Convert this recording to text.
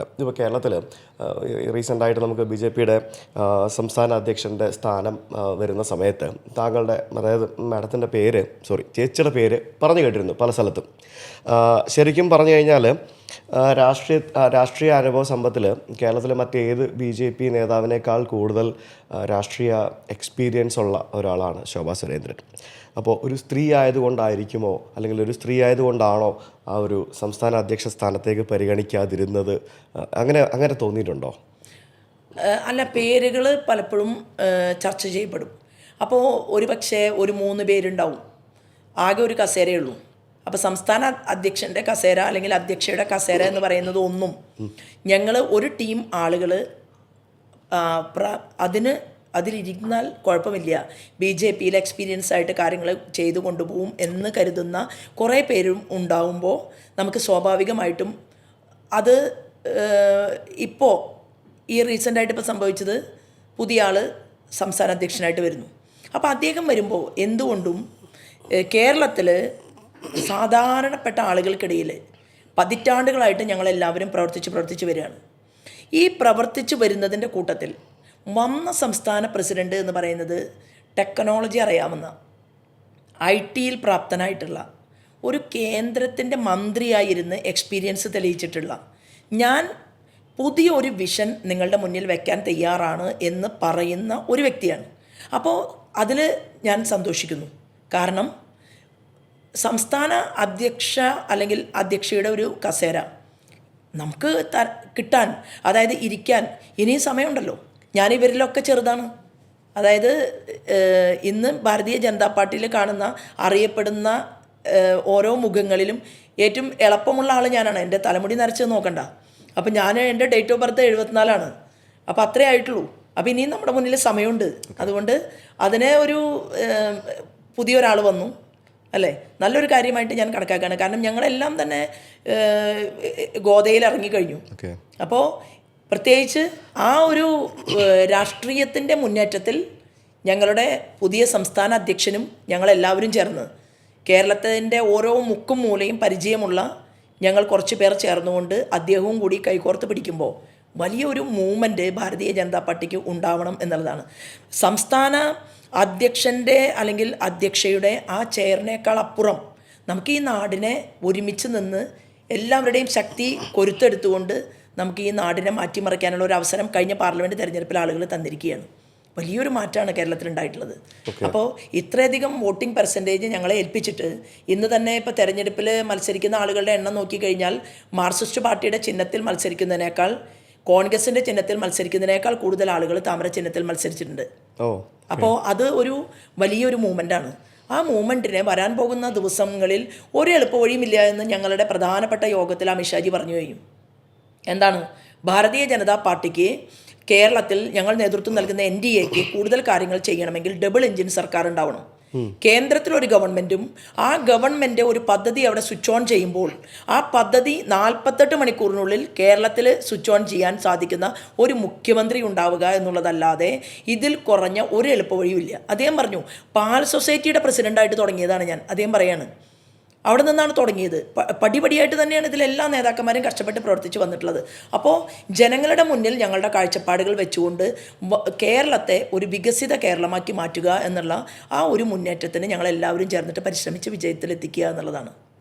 ഇപ്പോൾ കേരളത്തിൽ റീസെൻ്റായിട്ട് നമുക്ക് BJPയുടെ സംസ്ഥാന അധ്യക്ഷൻ്റെ സ്ഥാനം വരുന്ന സമയത്ത് താങ്കളുടെ, അതായത് മാഡത്തിൻ്റെ പേര്, ചേച്ചിയുടെ പേര് പറഞ്ഞു കേട്ടിരുന്നു പല സ്ഥലത്തും. ശരിക്കും പറഞ്ഞു കഴിഞ്ഞാൽ രാഷ്ട്രീയ അനുഭവ സമ്പത്തിൽ കേരളത്തിലെ മറ്റേത് BJP നേതാവിനേക്കാൾ കൂടുതൽ രാഷ്ട്രീയ എക്സ്പീരിയൻസ് ഉള്ള ഒരാളാണ് ശോഭാ സുരേന്ദ്രൻ. അപ്പോൾ ഒരു സ്ത്രീ ആയതുകൊണ്ടായിരിക്കുമോ, അല്ലെങ്കിൽ ഒരു സ്ത്രീ ആയതുകൊണ്ടാണോ ആ ഒരു സംസ്ഥാന അധ്യക്ഷ സ്ഥാനത്തേക്ക് പരിഗണിക്കാതിരുന്നത്? അങ്ങനെ തോന്നിയിട്ടുണ്ടോ? അല്ല, പേരുകൾ പലപ്പോഴും ചർച്ച ചെയ്യപ്പെടും. അപ്പോൾ പക്ഷേ ഒരു 3 പേരുണ്ടാവും, ആകെ ഒരു കസേരയേ ഉള്ളൂ. അപ്പോൾ സംസ്ഥാന അധ്യക്ഷൻ്റെ കസേര അല്ലെങ്കിൽ അധ്യക്ഷയുടെ കസേര എന്ന് പറയുന്നത് ഒന്നും, ഞങ്ങൾ ഒരു ടീം ആളുകൾ അതിലിരുന്നാൽ കുഴപ്പമില്ല, BJPയിൽ എക്സ്പീരിയൻസ് ആയിട്ട് കാര്യങ്ങൾ ചെയ്തു കൊണ്ടുപോകും എന്ന് കരുതുന്ന കുറേ പേരും ഉണ്ടാവുമ്പോൾ നമുക്ക് സ്വാഭാവികമായിട്ടും അത് ഇപ്പോൾ ഈ റീസെൻ്റായിട്ട് ഇപ്പോൾ സംഭവിച്ചത്, പുതിയ ആൾ സംസ്ഥാന അധ്യക്ഷനായിട്ട് വരുന്നു. അപ്പോൾ അദ്ദേഹം വരുമ്പോൾ എന്തുകൊണ്ടും കേരളത്തിൽ സാധാരണപ്പെട്ട ആളുകൾക്കിടയിൽ പതിറ്റാണ്ടുകളായിട്ട് ഞങ്ങളെല്ലാവരും പ്രവർത്തിച്ച് വരികയാണ്. ഈ പ്രവർത്തിച്ച് വരുന്നതിൻ്റെ കൂട്ടത്തിൽ വന്ന സംസ്ഥാന പ്രസിഡന്റ് എന്ന് പറയുന്നത് ടെക്നോളജി അറിയാവുന്ന, IT-യിൽ പ്രാപ്തനായിട്ടുള്ള, ഒരു കേന്ദ്രത്തിൻ്റെ മന്ത്രിയായിരുന്ന് എക്സ്പീരിയൻസ് തെളിയിച്ചിട്ടുള്ള, ഞാൻ പുതിയ ഒരു വിഷൻ നിങ്ങളുടെ മുന്നിൽ വെക്കാൻ തയ്യാറാണ് എന്ന് പറയുന്ന ഒരു വ്യക്തിയാണ്. അപ്പോൾ അതിൽ ഞാൻ സന്തോഷിക്കുന്നു. കാരണം സംസ്ഥാന അധ്യക്ഷ അല്ലെങ്കിൽ അധ്യക്ഷയുടെ ഒരു കസേര നമുക്ക് കിട്ടാൻ, അതായത് ഇരിക്കാൻ ഇനിയും സമയമുണ്ടല്ലോ. ഞാനിവരിലൊക്കെ ചെറുതാണ്. അതായത് ഇന്ന് ഭാരതീയ ജനതാ പാർട്ടിയിൽ കാണുന്ന, അറിയപ്പെടുന്ന ഓരോ മുഖങ്ങളിലും ഏറ്റവും എളുപ്പമുള്ള ആൾ ഞാനാണ്. എൻ്റെ തലമുടി നരച്ച് നോക്കണ്ട. അപ്പോൾ എൻ്റെ ഡേറ്റ് ഓഫ് ബർത്ത് 74ആണ്. അപ്പോൾ അത്രേ ആയിട്ടുള്ളൂ. അപ്പോൾ ഇനിയും നമ്മുടെ മുന്നിൽ സമയമുണ്ട്. അതുകൊണ്ട് അതിനെ ഒരു പുതിയൊരാൾ വന്നു അല്ലേ, നല്ലൊരു കാര്യമായിട്ട് ഞാൻ കണക്കാക്കുകയാണ്. കാരണം ഞങ്ങളെല്ലാം തന്നെ ഗോതയിൽ ഇറങ്ങിക്കഴിഞ്ഞു. അപ്പോൾ പ്രത്യേകിച്ച് ആ ഒരു രാഷ്ട്രീയത്തിൻ്റെ മുന്നേറ്റത്തിൽ ഞങ്ങളുടെ പുതിയ സംസ്ഥാന അധ്യക്ഷനും ഞങ്ങളെല്ലാവരും ചേർന്ന്, കേരളത്തിൻ്റെ ഓരോ മുക്കും മൂലയും പരിചയമുള്ള ഞങ്ങൾ കുറച്ച് പേർ ചേർന്നുകൊണ്ട് അദ്ദേഹവും കൂടി കൈകോർത്ത് പിടിക്കുമ്പോൾ വലിയൊരു മൂവ്മെൻറ്റ് ഭാരതീയ ജനതാ പാർട്ടിക്ക് ഉണ്ടാവണം എന്നുള്ളതാണ്. സംസ്ഥാന അധ്യക്ഷൻ്റെ അല്ലെങ്കിൽ അധ്യക്ഷയുടെ ആ ചെയറിനേക്കാൾ അപ്പുറം നമുക്ക് ഈ നാടിനെ ഒരുമിച്ച് നിന്ന് എല്ലാവരുടെയും ശക്തി കൊരുത്തെടുത്തുകൊണ്ട് നമുക്ക് ഈ നാടിനെ മാറ്റിമറിക്കാനുള്ള ഒരു അവസരം കഴിഞ്ഞ പാർലമെൻറ്റ് തെരഞ്ഞെടുപ്പിൽ ആളുകൾ തന്നിരിക്കുകയാണ്. വലിയൊരു മാറ്റമാണ് കേരളത്തിലുണ്ടായിട്ടുള്ളത്. അപ്പോൾ ഇത്രയധികം വോട്ടിംഗ് പെർസെൻറ്റേജ് ഞങ്ങളെ ഏൽപ്പിച്ചിട്ട് ഇന്ന് തന്നെ ഇപ്പോൾ തെരഞ്ഞെടുപ്പിൽ മത്സരിക്കുന്ന ആളുകളുടെ എണ്ണം നോക്കിക്കഴിഞ്ഞാൽ മാർക്സിസ്റ്റ് പാർട്ടിയുടെ ചിഹ്നത്തിൽ മത്സരിക്കുന്നതിനേക്കാൾ, കോൺഗ്രസിൻ്റെ ചിഹ്നത്തിൽ മത്സരിക്കുന്നതിനേക്കാൾ കൂടുതൽ ആളുകൾ താമര ചിഹ്നത്തിൽ മത്സരിച്ചിട്ടുണ്ട്. അപ്പോൾ അത് ഒരു വലിയൊരു മൂവ്മെൻറ്റാണ്. ആ മൂവ്മെൻറ്റിനെ വരാൻ പോകുന്ന ദിവസങ്ങളിൽ ഒരു എളുപ്പവഴിയുമില്ല എന്ന് ഞങ്ങളുടെ പ്രധാനപ്പെട്ട യോഗത്തിൽ അമിത്ഷാജി പറഞ്ഞു കഴിഞ്ഞു. എന്താണ്, ഭാരതീയ ജനതാ പാർട്ടിക്ക് കേരളത്തിൽ ഞങ്ങൾ നേതൃത്വം നൽകുന്ന NDAക്ക് കൂടുതൽ കാര്യങ്ങൾ ചെയ്യണമെങ്കിൽ ഡബിൾ എഞ്ചിൻ സർക്കാർ ഉണ്ടാവണം. കേന്ദ്രത്തിലൊരു ഗവൺമെൻറ്റും ആ ഗവൺമെൻറ് ഒരു പദ്ധതി അവിടെ സ്വിച്ച് ഓൺ ചെയ്യുമ്പോൾ ആ പദ്ധതി 48 മണിക്കൂറിനുള്ളിൽ കേരളത്തിൽ സ്വിച്ച് ഓൺ ചെയ്യാൻ സാധിക്കുന്ന ഒരു മുഖ്യമന്ത്രി ഉണ്ടാവുക എന്നുള്ളതല്ലാതെ ഇതിൽ കുറഞ്ഞ ഒരു എളുപ്പവഴിയുമില്ല. അദ്ദേഹം പറഞ്ഞു, പാൽ സൊസൈറ്റിയുടെ പ്രസിഡൻ്റായിട്ട് തുടങ്ങിയതാണ് ഞാൻ. അദ്ദേഹം പറയാണ്, അവിടെ നിന്നാണ് തുടങ്ങിയത്. പടിപടിയായിട്ട് തന്നെയാണ് ഇതിലെല്ലാ നേതാക്കന്മാരും കഷ്ടപ്പെട്ട് പ്രവർത്തിച്ച് വന്നിട്ടുള്ളത്. അപ്പോൾ ജനങ്ങളുടെ മുന്നിൽ ഞങ്ങളുടെ കാഴ്ചപ്പാടുകൾ വെച്ചുകൊണ്ട് കേരളത്തെ ഒരു വികസിത കേരളമാക്കി മാറ്റുക എന്നുള്ള ആ ഒരു മുന്നേറ്റത്തിന് ഞങ്ങളെല്ലാവരും ചേർന്നിട്ട് പരിശ്രമിച്ച് വിജയത്തിലെത്തിക്കുക എന്നുള്ളതാണ്.